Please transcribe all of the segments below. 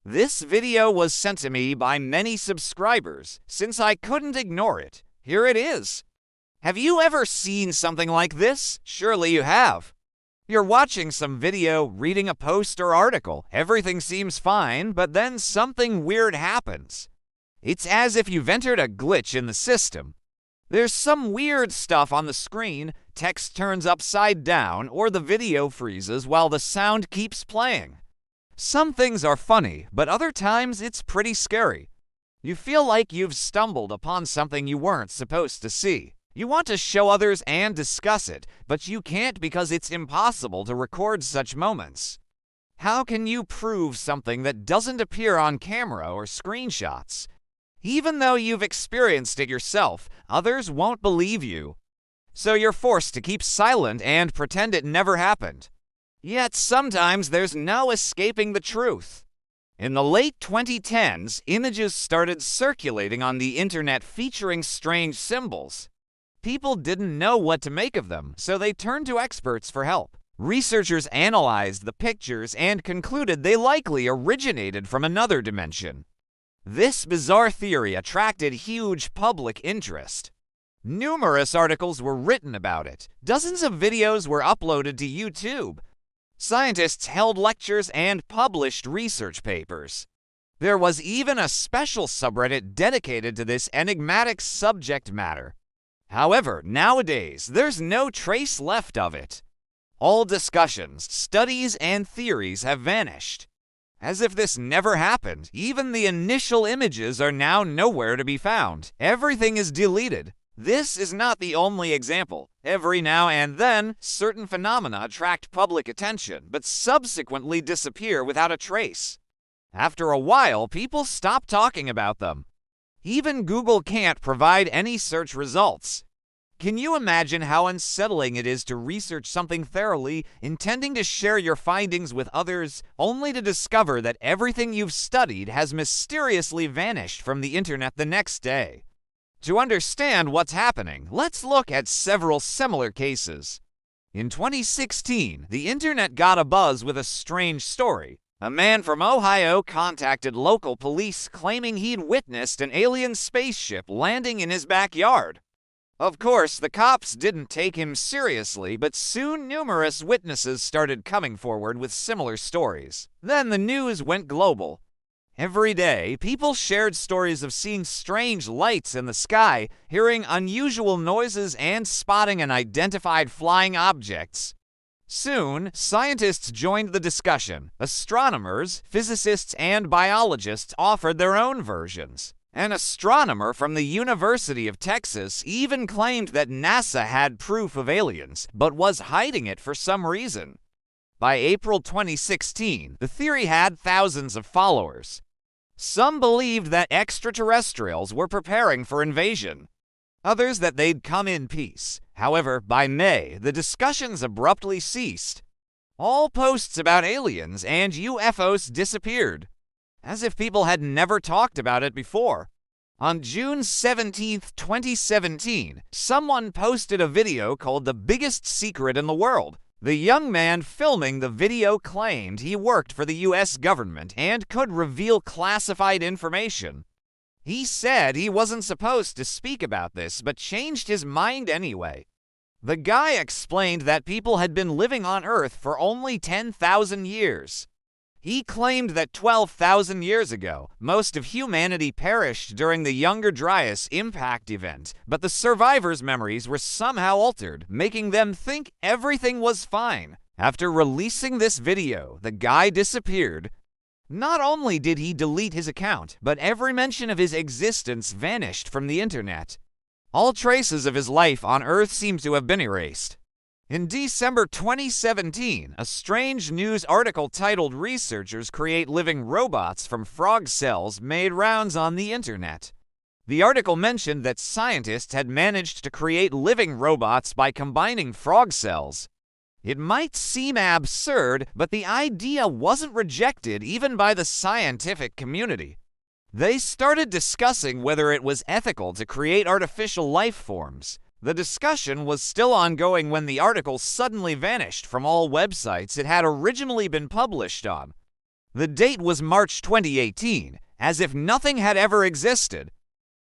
This video was sent to me by many subscribers. Since I couldn't ignore it, here it is. Have you ever seen something like this? Surely you have. You're watching some video, reading a post or article. Everything seems fine, but then something weird happens. It's as if you've entered a glitch in the system. There's some weird stuff on the screen, text turns upside down, or the video freezes while the sound keeps playing. Some things are funny, but other times it's pretty scary. You feel like you've stumbled upon something you weren't supposed to see. You want to show others and discuss it, but you can't because it's impossible to record such moments. How can you prove something that doesn't appear on camera or screenshots? Even though you've experienced it yourself, others won't believe you. So you're forced to keep silent and pretend it never happened. Yet sometimes there's no escaping the truth. In the late 2010s, images started circulating on the internet featuring strange symbols. People didn't know what to make of them, so they turned to experts for help. Researchers analyzed the pictures and concluded they likely originated from another dimension. This bizarre theory attracted huge public interest. Numerous articles were written about it. Dozens of videos were uploaded to YouTube. Scientists held lectures and published research papers. There was even a special subreddit dedicated to this enigmatic subject matter. However, nowadays, there's no trace left of it. All discussions, studies, and theories have vanished. As if this never happened, even the initial images are now nowhere to be found. Everything is deleted. This is not the only example. Every now and then, certain phenomena attract public attention, but subsequently disappear without a trace. After a while, people stop talking about them. Even Google can't provide any search results. Can you imagine how unsettling it is to research something thoroughly, intending to share your findings with others, only to discover that everything you've studied has mysteriously vanished from the internet the next day? To understand what's happening, let's look at several similar cases. In 2016, the internet got a buzz with a strange story. A man from Ohio contacted local police claiming he'd witnessed an alien spaceship landing in his backyard. Of course, the cops didn't take him seriously, but soon numerous witnesses started coming forward with similar stories. Then the news went global. Every day, people shared stories of seeing strange lights in the sky, hearing unusual noises, and spotting unidentified flying objects. Soon, scientists joined the discussion. Astronomers, physicists, and biologists offered their own versions. An astronomer from the University of Texas even claimed that NASA had proof of aliens, but was hiding it for some reason. By April 2016, the theory had thousands of followers. Some believed that extraterrestrials were preparing for invasion. Others that they'd come in peace. However, by May, the discussions abruptly ceased. All posts about aliens and UFOs disappeared, as if people had never talked about it before. On June 17, 2017, someone posted a video called "The Biggest Secret in the World." The young man filming the video claimed he worked for the US government and could reveal classified information. He said he wasn't supposed to speak about this, but changed his mind anyway. The guy explained that people had been living on Earth for only 10,000 years. He claimed that 12,000 years ago, most of humanity perished during the Younger Dryas impact event, but the survivors' memories were somehow altered, making them think everything was fine. After releasing this video, the guy disappeared. Not only did he delete his account, but every mention of his existence vanished from the internet. All traces of his life on Earth seem to have been erased. In December 2017, a strange news article titled "Researchers Create Living Robots from Frog Cells" made rounds on the internet. The article mentioned that scientists had managed to create living robots by combining frog cells. It might seem absurd, but the idea wasn't rejected even by the scientific community. They started discussing whether it was ethical to create artificial life forms. The discussion was still ongoing when the article suddenly vanished from all websites it had originally been published on. The date was March 2018, as if nothing had ever existed.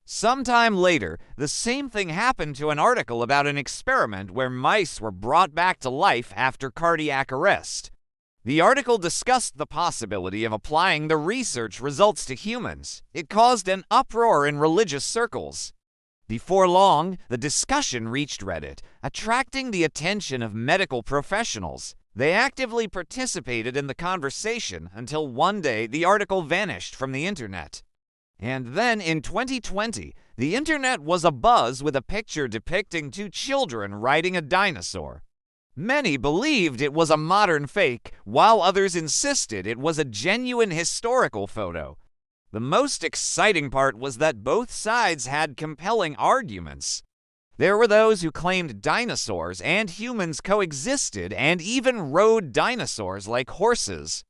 Sometime later, the same thing happened to an article about an experiment where mice were brought back to life after cardiac arrest. The article discussed the possibility of applying the research results to humans. It caused an uproar in religious circles. Before long, the discussion reached Reddit, attracting the attention of medical professionals. They actively participated in the conversation until one day the article vanished from the internet. And then in 2020, the internet was abuzz with a picture depicting two children riding a dinosaur. Many believed it was a modern fake, while others insisted it was a genuine historical photo. The most exciting part was that both sides had compelling arguments. There were those who claimed dinosaurs and humans coexisted and even rode dinosaurs like horses.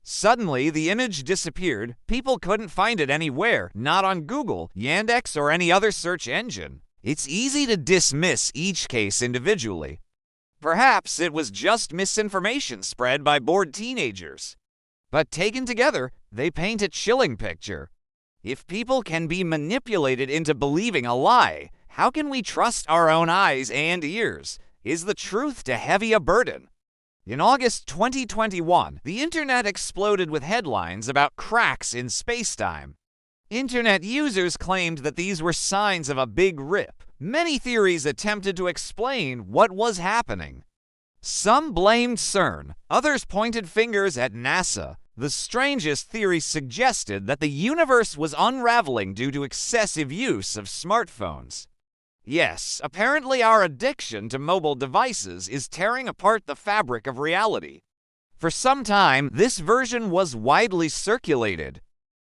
Suddenly, the image disappeared. People couldn't find it anywhere, not on Google, Yandex, or any other search engine. It's easy to dismiss each case individually. Perhaps it was just misinformation spread by bored teenagers. But taken together, they paint a chilling picture. If people can be manipulated into believing a lie, how can we trust our own eyes and ears? Is the truth too heavy a burden? In August 2021, the internet exploded with headlines about cracks in spacetime. Internet users claimed that these were signs of a big rip. Many theories attempted to explain what was happening. Some blamed CERN, others pointed fingers at NASA. The strangest theories suggested that the universe was unraveling due to excessive use of smartphones. Yes, apparently our addiction to mobile devices is tearing apart the fabric of reality. For some time, this version was widely circulated.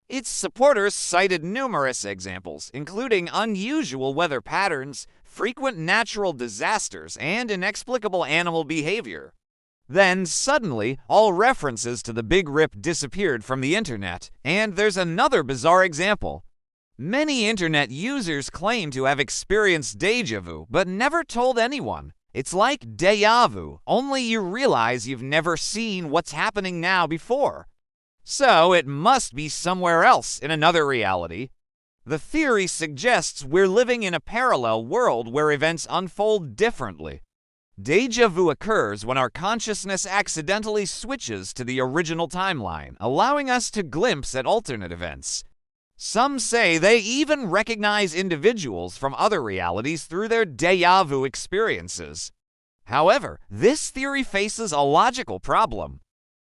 Its supporters cited numerous examples, including unusual weather patterns, frequent natural disasters, and inexplicable animal behavior. Then, suddenly, all references to the Big Rip disappeared from the internet, and there's another bizarre example. Many internet users claim to have experienced déjà vu, but never told anyone. It's like déjà vu, only you realize you've never seen what's happening now before. So it must be somewhere else in another reality. The theory suggests we're living in a parallel world where events unfold differently. Déjà vu occurs when our consciousness accidentally switches to the original timeline, allowing us to glimpse at alternate events. Some say they even recognize individuals from other realities through their déjà vu experiences. However, this theory faces a logical problem.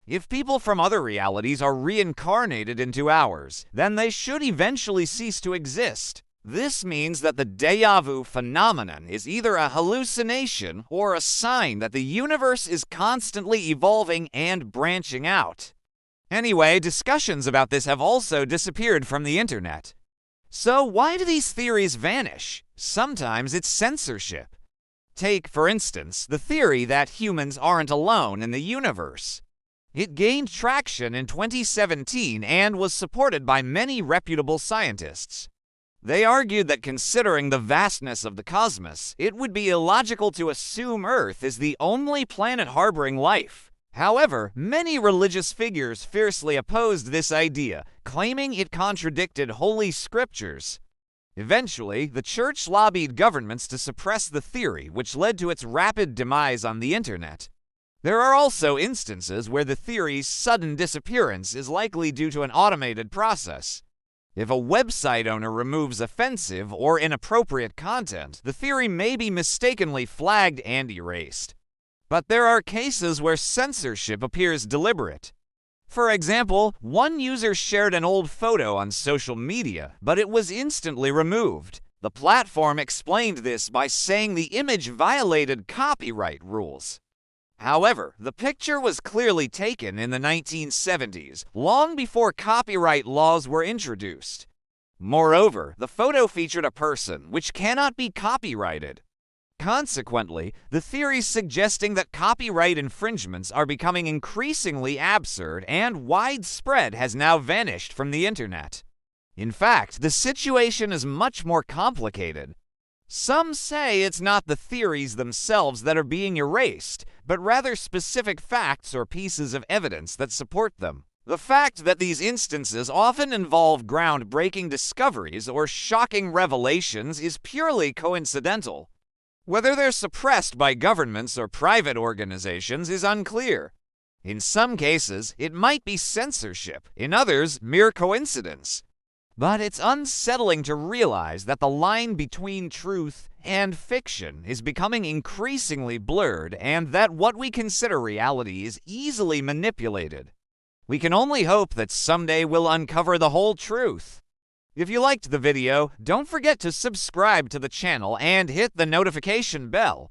If people from other realities are reincarnated into ours, then they should eventually cease to exist. This means that the déjà vu phenomenon is either a hallucination or a sign that the universe is constantly evolving and branching out. Anyway, discussions about this have also disappeared from the internet. So why do these theories vanish? Sometimes it's censorship. Take, for instance, the theory that humans aren't alone in the universe. It gained traction in 2017 and was supported by many reputable scientists. They argued that considering the vastness of the cosmos, it would be illogical to assume Earth is the only planet harboring life. However, many religious figures fiercely opposed this idea, claiming it contradicted holy scriptures. Eventually, the church lobbied governments to suppress the theory, which led to its rapid demise on the internet. There are also instances where the theory's sudden disappearance is likely due to an automated process. If a website owner removes offensive or inappropriate content, the theory may be mistakenly flagged and erased. But there are cases where censorship appears deliberate. For example, one user shared an old photo on social media, but it was instantly removed. The platform explained this by saying the image violated copyright rules. However, the picture was clearly taken in the 1970s, long before copyright laws were introduced. Moreover, the photo featured a person, which cannot be copyrighted. Consequently, the theories suggesting that copyright infringements are becoming increasingly absurd and widespread has now vanished from the internet. In fact, the situation is much more complicated. Some say it's not the theories themselves that are being erased, but rather specific facts or pieces of evidence that support them. The fact that these instances often involve groundbreaking discoveries or shocking revelations is purely coincidental. Whether they're suppressed by governments or private organizations is unclear. In some cases, it might be censorship, in others, mere coincidence. But it's unsettling to realize that the line between truth and fiction is becoming increasingly blurred and that what we consider reality is easily manipulated. We can only hope that someday we'll uncover the whole truth. If you liked the video, don't forget to subscribe to the channel and hit the notification bell.